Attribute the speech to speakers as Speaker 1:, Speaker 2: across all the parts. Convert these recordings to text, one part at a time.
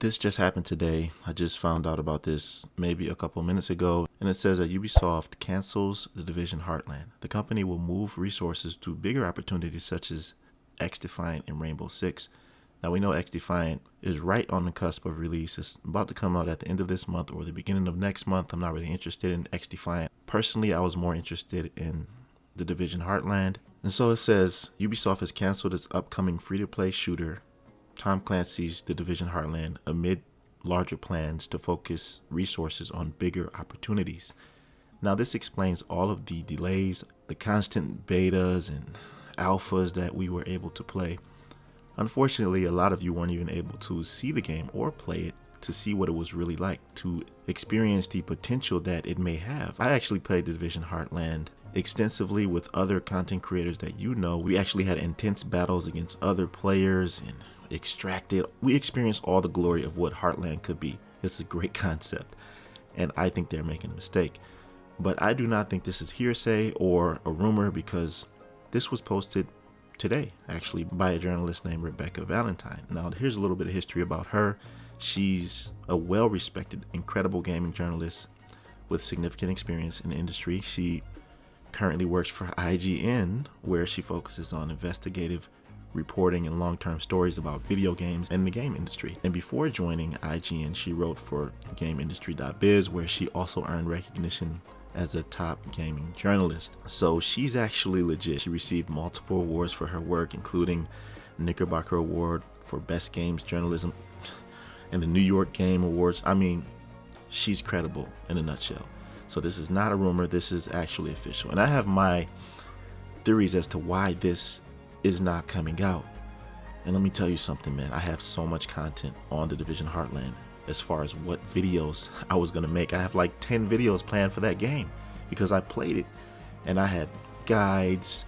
Speaker 1: This just happened today. I just found out about this maybe a couple minutes ago, and it says that Ubisoft cancels the Division Heartland. The company will move resources to bigger opportunities such as 𝐻𝐷efiant and Rainbow Six. Now we know 𝐻𝐷efiant is right on the cusp of release. It's about to come out at the end of this month or the beginning of next month. I'm not really interested in 𝐻𝐷efiant. Personally, I was more interested in the Division Heartland. And so it says Ubisoft has canceled its upcoming free-to-play shooter Tom Clancy's The Division Heartland amid larger plans to focus resources on bigger opportunities. Now this explains all of the delays, the constant betas and alphas that we were able to play. Unfortunately, a lot of you weren't even able to see the game or play it to see what it was really like, to experience the potential that it may have. I actually played The Division Heartland extensively with other content creators that you know. We actually had intense battles against other players and extracted. We experienced all the glory of what Heartland could be. It's a great concept, and I think they're making a mistake. But I do not think this is hearsay or a rumor, because this was posted today actually by a journalist named Rebecca Valentine. Now here's a little bit of history about her. She's a well-respected, incredible gaming journalist with significant experience in the industry. She currently works for IGN, where she focuses on investigative reporting and long-term stories about video games and the game industry. And before joining IGN, she wrote for GameIndustry.biz, where she also earned recognition as a top gaming journalist. So she's actually legit. She received multiple awards for her work, including Knickerbocker Award for Best Games Journalism and the New York Game Awards. I mean, she's credible in a nutshell. So this is not a rumor, this is actually official. And I have my theories as to why this is not coming out. And let me tell you something, man. I have so much content on the Division Heartland as far as what videos I was gonna make. I have like 10 videos planned for that game because I played it, and I had guides,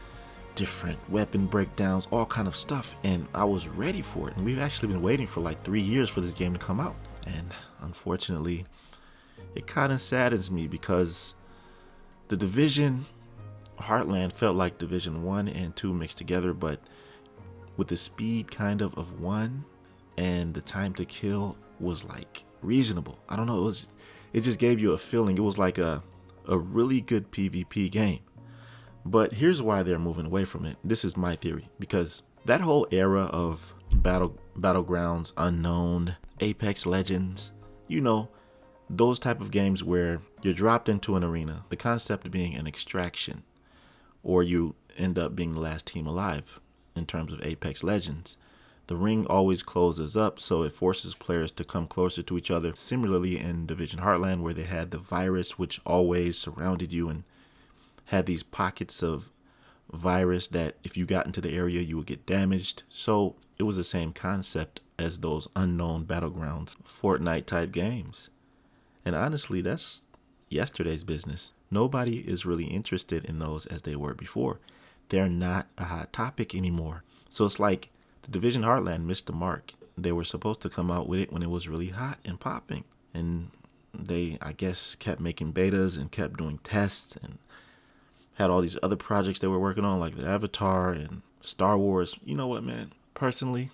Speaker 1: different weapon breakdowns, all kind of stuff, and I was ready for it. And we've actually been waiting for like 3 years for this game to come out. And unfortunately, it kind of saddens me, because the Division Heartland felt like Division 1 and 2 mixed together, but with the speed kind of 1, and the time to kill was like reasonable. I don't know, it just gave you a feeling. It was like a really good PvP game. But here's why they're moving away from it. This is my theory, because that whole era of Battlegrounds, Unknown, Apex Legends, you know, those type of games where you're dropped into an arena, the concept being an extraction, or you end up being the last team alive. In terms of Apex Legends, the ring always closes up, so it forces players to come closer to each other. Similarly in Division Heartland, where they had the virus, which always surrounded you and had these pockets of virus that if you got into the area you would get damaged. So it was the same concept as those Unknown Battlegrounds Fortnite type games. And honestly, that's yesterday's business. Nobody is really interested in those as they were before. They're not a hot topic anymore. So it's like the Division Heartland missed the mark. They were supposed to come out with it when it was really hot and popping, and they, I guess, kept making betas and kept doing tests and had all these other projects they were working on, like the Avatar and Star Wars. You know what, man? Personally,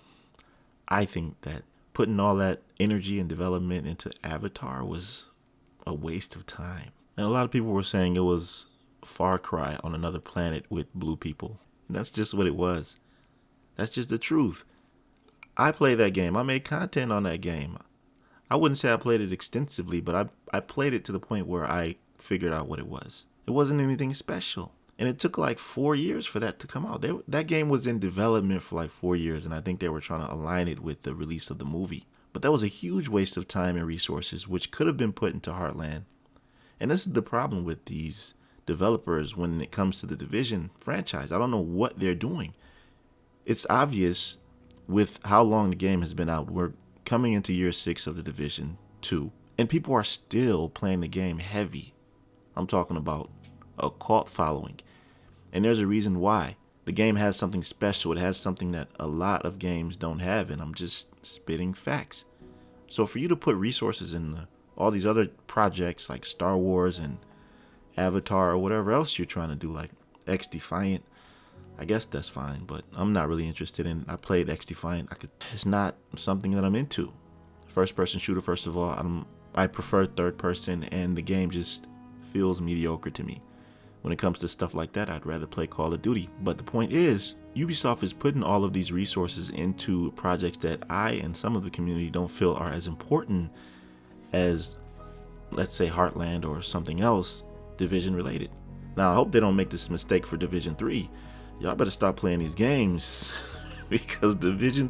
Speaker 1: I think that putting all that energy and development into Avatar was a waste of time. And a lot of people were saying it was Far Cry on another planet with blue people. And that's just what it was. That's just the truth. I played that game. I made content on that game. I wouldn't say I played it extensively, but I played it to the point where I figured out what it was. It wasn't anything special. And it took like 4 years for that to come out. That game was in development for like 4 years, and I think they were trying to align it with the release of the movie. But that was a huge waste of time and resources, which could have been put into Heartland. And this is the problem with these developers when it comes to the Division franchise. I don't know what they're doing. It's obvious with how long the game has been out. We're coming into year 6 of the Division 2, and people are still playing the game heavy. I'm talking about a cult following. And there's a reason why. The game has something special. It has something that a lot of games don't have, and I'm just spitting facts. So for you to put resources in all these other projects like Star Wars and Avatar or whatever else you're trying to do, like 𝐻𝐷efiant, I guess that's fine, but I'm not really interested in it. I played 𝐻𝐷efiant. It's not something that I'm into. First person shooter, first of all, I prefer third person, and the game just feels mediocre to me. When it comes to stuff like that, I'd rather play Call of Duty. But the point is, Ubisoft is putting all of these resources into projects that I and some of the community don't feel are as important as, let's say, Heartland or something else Division related. Now, I hope they don't make this mistake for Division 3. Y'all better stop playing these games because Division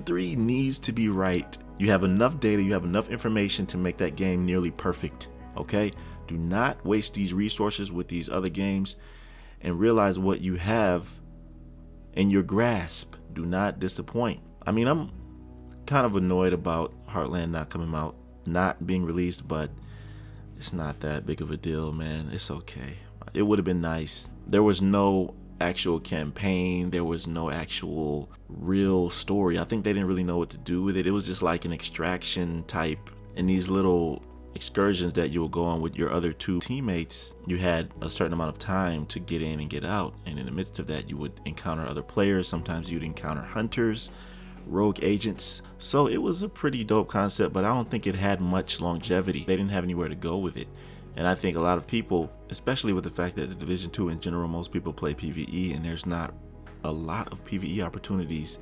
Speaker 1: 3 needs to be right. You have enough data, you have enough information to make that game nearly perfect, okay? Do not waste these resources with these other games and realize what you have in your grasp. Do not disappoint. I mean, I'm kind of annoyed about Heartland not coming out, not being released, but it's not that big of a deal, man. It's okay. It would have been nice. There was no actual campaign. There was no actual real story. I think they didn't really know what to do with it. It was just like an extraction type, and these little excursions that you will go on with your other two teammates, you had a certain amount of time to get in and get out, and in the midst of that you would encounter other players. Sometimes you'd encounter hunters, rogue agents. So it was a pretty dope concept, but I don't think it had much longevity. They didn't have anywhere to go with it, and I think a lot of people, especially with the fact that the Division 2 in general, most people play PvE, and there's not a lot of PvE opportunities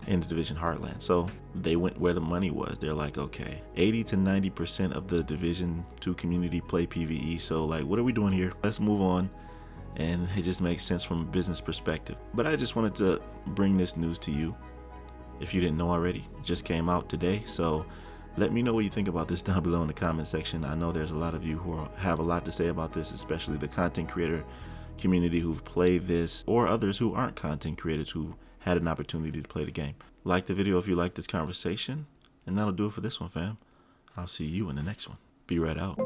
Speaker 1: in the Division Heartland. So they went where the money was. They're like, okay, 80 to 90% of the Division 2 community play PvE, so like, what are we doing here? Let's move on. And it just makes sense from a business perspective. But I just wanted to bring this news to you. If you didn't know already, it just came out today. So let me know what you think about this down below in the comment section. I know there's a lot of you who have a lot to say about this, especially the content creator community who've played this, or others who aren't content creators who had an opportunity to play the game. Like the video if you like this conversation, and that'll do it for this one, fam. I'll see you in the next one. Be right out.